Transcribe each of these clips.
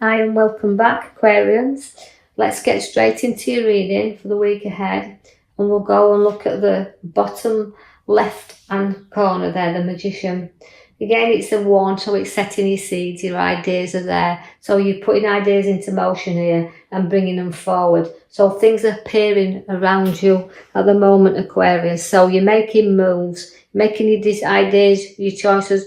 Hi and welcome back, Aquarians. Let's get straight into your reading for the week ahead, and we'll go and look at the bottom left hand corner there, the Magician. Again, it's a wand, so it's setting your seeds, your ideas are there. So you're putting ideas into motion here and bringing them forward. So things are appearing around you at the moment, Aquarius. So you're making moves, making your ideas, your choices.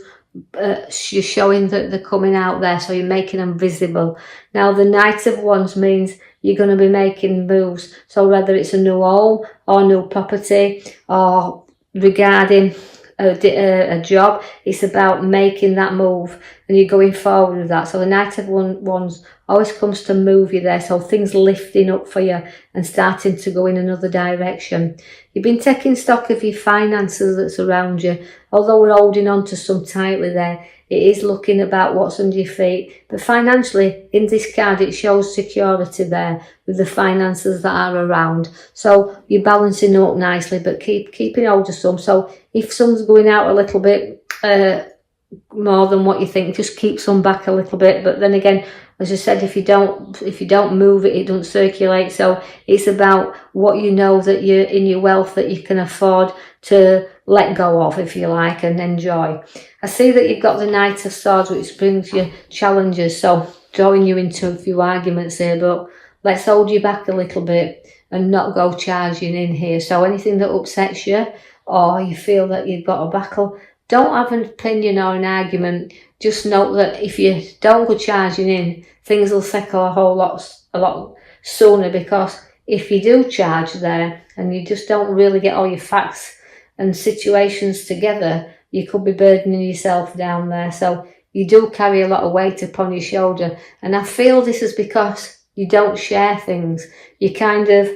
You're showing that they're coming out there, so you're making them visible. Now the Knight of Wands means you're going to be making moves, so whether it's a new home or new property or regarding a job, it's about making that move and you're going forward with that. So the Knight of Wands always comes to move you there, so things lifting up for you and starting to go in another direction. You've been taking stock of your finances that's around you. Although we're holding on to some tightly there, it is looking about what's under your feet. But financially, in this card, it shows security there with the finances that are around. So you're balancing up nicely, but keeping hold of some. So if some's going out a little bit more than what you think, just keep some back a little bit. But then again, as I said, if you don't move it, it doesn't circulate. So it's about what you know that you're in your wealth that you can afford to let go of, if you like, and enjoy. I see that you've got the Knight of Swords, which brings you challenges, so drawing you into a few arguments here, but let's hold you back a little bit and not go charging in here. So anything that upsets you or you feel that you've got a battle, don't have an opinion or an argument. Just note that if you don't go charging in, things will settle a lot sooner, because if you do charge there and you just don't really get all your facts and situations together, you could be burdening yourself down there. So you do carry a lot of weight upon your shoulder. And I feel this is because you don't share things. You kind of,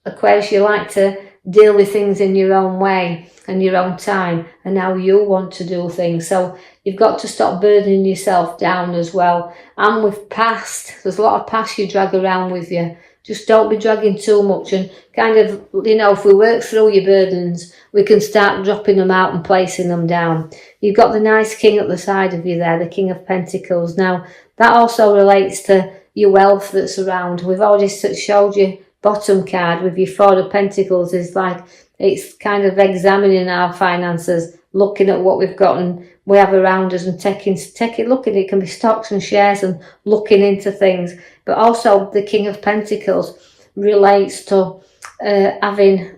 Aquarius, you like to deal with things in your own way and your own time and how you want to do things. So you've got to stop burdening yourself down as well. And with past, there's a lot of past you drag around with you. Just don't be dragging too much, and kind of, if we work through your burdens, we can start dropping them out and placing them down. You've got the nice King at the side of you there, the King of Pentacles. Now, that also relates to your wealth that's around. We've already showed you bottom card with your Four of Pentacles is like, it's kind of examining our finances, looking at what we've got and we have around us and looking, it can be stocks and shares and looking into things. But also the King of Pentacles relates to having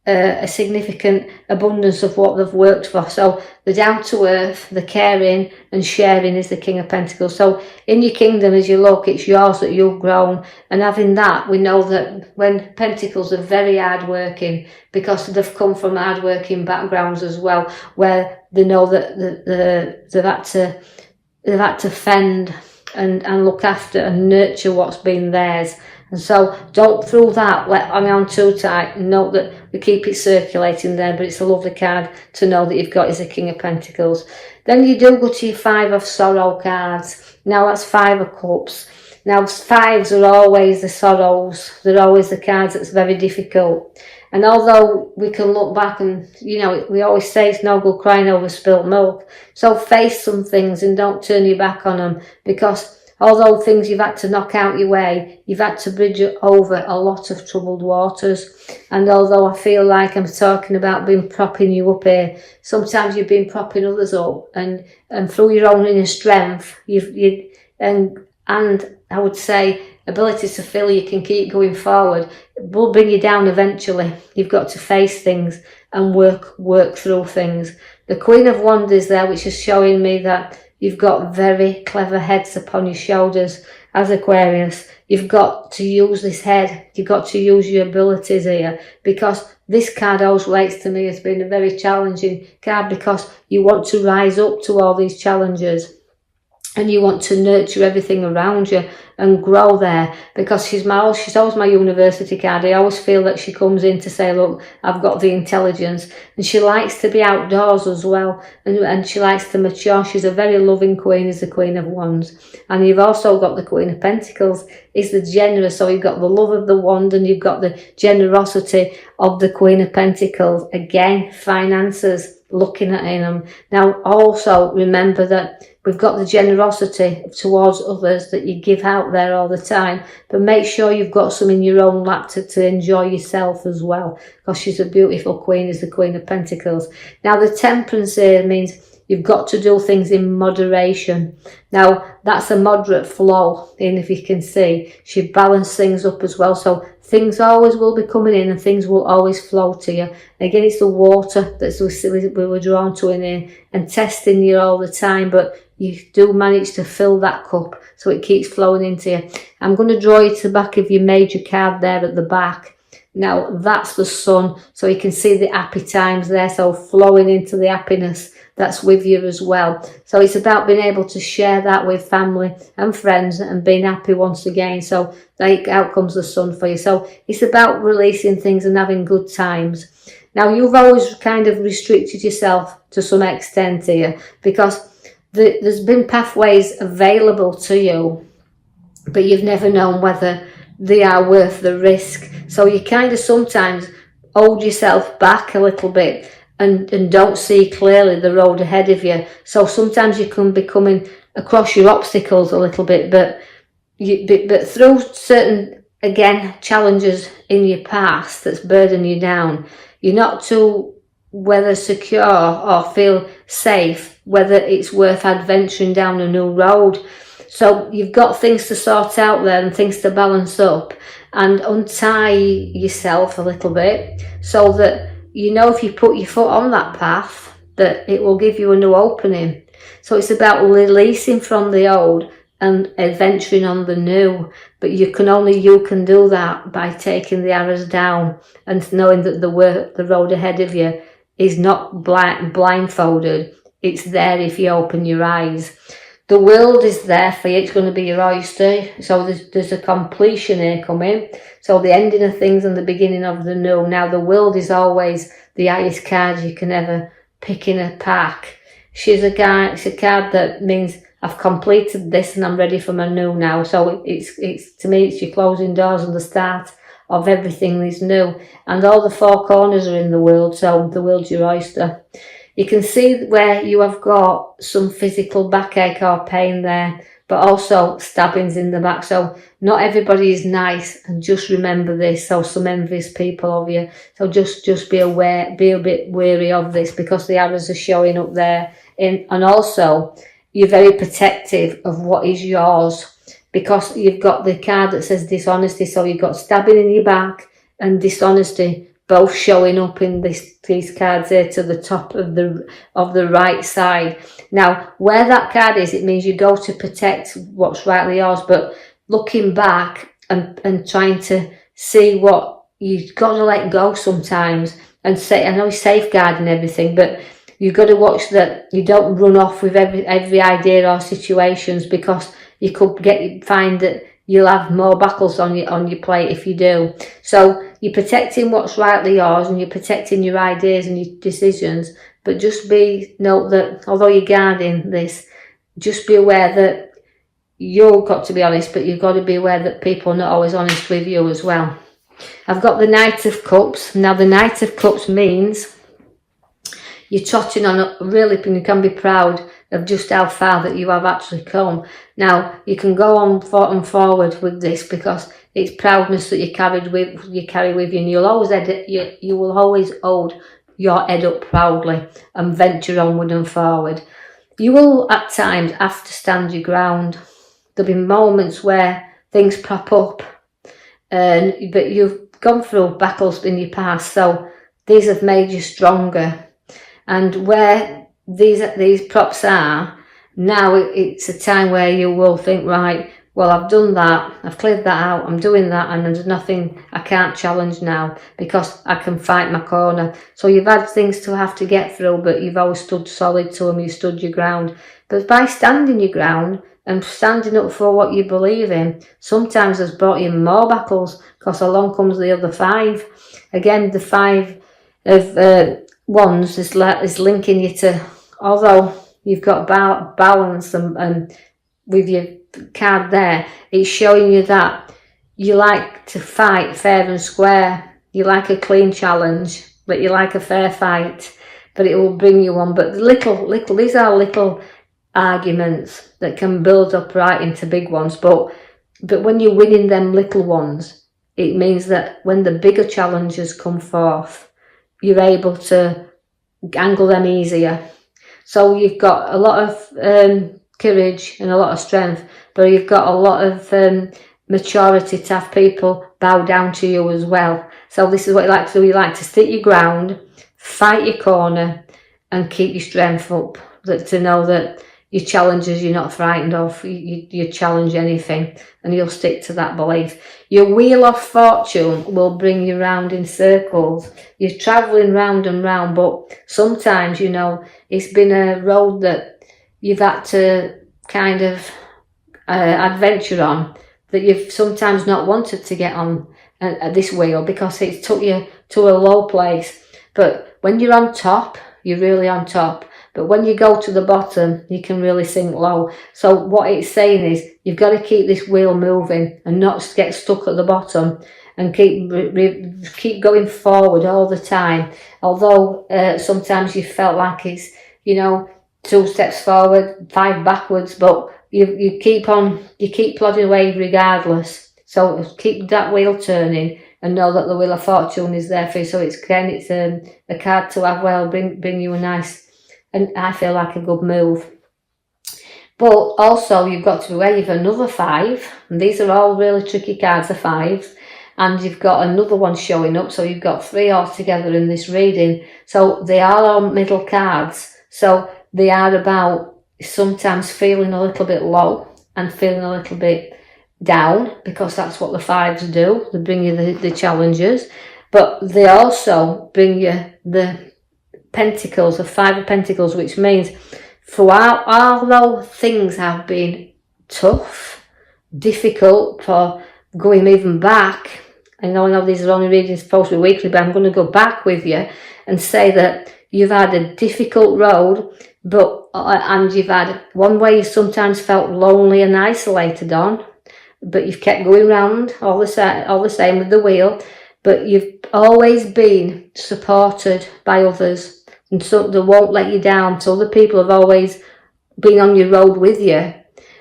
a significant abundance of what they've worked for. So the down to earth, the caring and sharing is the King of Pentacles. So in your kingdom, as you look, it's yours that you've grown. And having that, we know that when Pentacles are very hard working, because they've come from hard working backgrounds as well, where they know that they've had to fend and look after and nurture what's been theirs. And so don't through that hang on too tight. Note that we keep it circulating there, but it's a lovely card to know that you've got is a King of Pentacles. Then you do go to your Five of Sorrow cards. Now that's Five of Cups. Now fives are always the sorrows. They're always the cards that's very difficult. And although we can look back and, we always say it's no good crying over spilt milk. So face some things and don't turn your back on them, because although things you've had to knock out your way, you've had to bridge over a lot of troubled waters. And although I feel like I'm talking about propping you up here, sometimes you've been propping others up, and through your own inner strength, and I would say ability to feel you can keep going forward, will bring you down eventually. You've got to face things and work through things. The Queen of Wands is there, which is showing me that you've got very clever heads upon your shoulders as Aquarius. You've got to use this head. You've got to use your abilities here, because this card always relates to me as being a very challenging card, because you want to rise up to all these challenges and you want to nurture everything around you and grow there, because she's always my university card. I always feel that she comes in to say, look, I've got the intelligence, and she likes to be outdoors as well, and she likes to mature. She's a very loving queen, is the Queen of Wands. And you've also got the Queen of Pentacles, is the generous. So you've got the love of the wand and you've got the generosity of the Queen of Pentacles. Again, finances looking at them. Now also remember that we've got the generosity towards others that you give out there all the time, but make sure you've got some in your own lap to enjoy yourself as well, because she's a beautiful queen, is the Queen of Pentacles. Now the Temperance here means you've got to do things in moderation. Now that's a moderate flow in, if you can see. She balanced things up as well, so things always will be coming in and things will always flow to you. Again, it's the water that we were drawn to in here and testing you all the time, but you do manage to fill that cup so it keeps flowing into you. I'm going to draw you to the back of your major card there at the back. Now that's the Sun, so you can see the happy times there, so flowing into the happiness that's with you as well. So it's about being able to share that with family and friends and being happy once again. So out comes the Sun for you. So it's about releasing things and having good times. Now you've always kind of restricted yourself to some extent here, because there's been pathways available to you, but you've never known whether they are worth the risk. So you kind of sometimes hold yourself back a little bit and don't see clearly the road ahead of you. So sometimes you can be coming across your obstacles a little bit, but through certain, again, challenges in your past that's burdening you down, you're not too whether secure or feel safe, whether it's worth adventuring down a new road. So you've got things to sort out there and things to balance up and untie yourself a little bit, so that you know if you put your foot on that path that it will give you a new opening. So it's about releasing from the old and adventuring on the new, but you can do that by taking the arrows down and knowing that the road ahead of you is not blindfolded. It's there if you open your eyes. The world is there for you. It's going to be your oyster. So there's a completion here coming. So the ending of things and the beginning of the new. Now the world is always the highest card you can ever pick in a pack. It's a card that means I've completed this and I'm ready for my new now. So it's to me, it's your closing doors and the start of everything is new. And all the four corners are in the world. So the world's your oyster. You can see where you have got some physical backache or pain there, but also stabbings in the back. So not everybody is nice, and just remember this. So some envious people of you. So just be aware, be a bit wary of this, because the arrows are showing up there. And also you're very protective of what is yours, because you've got the card that says dishonesty. So you've got stabbing in your back and dishonesty, both showing up in these cards here to the top of the right side. Now, where that card is, it means you go to protect what's rightly yours, but looking back and trying to see what you've got to let go sometimes and say, I know he's safeguarding everything, but you've got to watch that you don't run off with every idea or situations, because you could find that you'll have more battles on your plate if you do. So you're protecting what's rightly yours and you're protecting your ideas and your decisions, but just note that although you're guarding this, just be aware that you've got to be honest, but you've got to be aware that people are not always honest with you as well. I've got the Knight of Cups. Now the Knight of Cups means you're trotting on really, and you can be proud of just how far that you have actually come. Now you can go on forward with this, because it's proudness that you carry with you, and you will always hold your head up proudly and venture onward and forward. You will at times have to stand your ground. There'll be moments where things prop up, but you've gone through battles in your past, so these have made you stronger. And where these props are, now it's a time where you will think, right, well, I've done that, I've cleared that out, I'm doing that, and there's nothing I can't challenge now, because I can fight my corner. So you've had things to have to get through, but you've always stood solid to them, you stood your ground. But by standing your ground and standing up for what you believe in, sometimes has brought you more battles, because along comes the other five. Again, the five of wands is linking you to, although you've got balance and with your card there, it's showing you that you like to fight fair and square. You like a clean challenge, but you like a fair fight. but it will bring you on. But these are little arguments that can build up right into big ones. But when you're winning them little ones, it means that when the bigger challenges come forth, you're able to angle them easier. So you've got a lot of courage and a lot of strength, but you've got a lot of maturity to have people bow down to you as well. So this is what you like to do. You like to stick your ground, fight your corner, and keep your strength up. To know that your challenges you're not frightened of. You challenge anything, and you'll stick to that belief. Your wheel of fortune will bring you round in circles. You're travelling round and round, but sometimes, you know, it's been a road that you've had to kind of adventure on, that you've sometimes not wanted to get on this wheel because it took you to a low place. But when you're on top, you're really on top. But when you go to the bottom, you can really sink low. So what it's saying is you've got to keep this wheel moving and not get stuck at the bottom, and keep going forward all the time. Although sometimes you felt like it's, you know, 2 steps forward, 5 backwards, but you keep plodding away regardless. So keep that wheel turning and know that the wheel of fortune is there for you. So it's a card to have. Well, bring you a nice, and I feel like a good move. But also you've got to wave another 5, and these are all really tricky cards, the 5s, and you've got another one showing up, so you've got 3 altogether in this reading. So they are all middle cards, so they are about sometimes feeling a little bit low and feeling a little bit down, because that's what the 5s do. They bring you the challenges, but they also bring you the Pentacles, the 5 of Pentacles, which means although things have been tough, difficult, for going even back, I know these are only readings supposed to be weekly, but I'm going to go back with you and say that you've had a difficult road, and you've had one way you sometimes felt lonely and isolated on, but you've kept going round all the same with the wheel, but you've always been supported by others. And so they won't let you down. So other people have always been on your road with you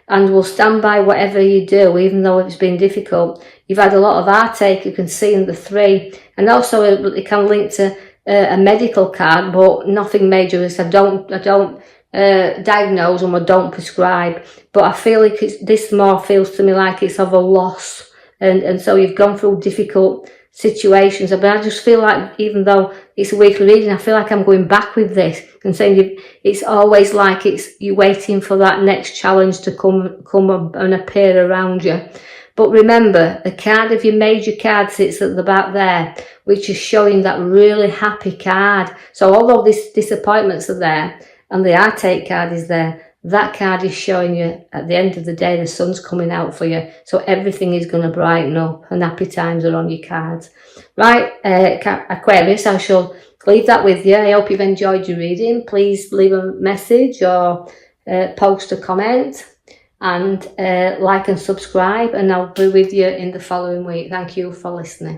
and will stand by whatever you do, even though it's been difficult. You've had a lot of heartache, you can see in the 3. And also it can link to a medical card, but nothing major. I don't diagnose and I don't prescribe. But I feel like this more feels to me like it's of a loss. And so you've gone through difficult situations, but I just feel like, even though it's a weekly reading, I feel like I'm going back with this and saying it's always like you're waiting for that next challenge to come and appear around you. But remember, the card of your major card sits at the back there, which is showing that really happy card. So although these disappointments are there and the heartache card is there, that card is showing you at the end of the day the sun's coming out for you. So everything is going to brighten up and happy times are on your cards. Right, Aquarius, I shall leave that with you. I hope you've enjoyed your reading. Please leave a message or post a comment, and like and subscribe, and I'll be with you in the following week. Thank you for listening.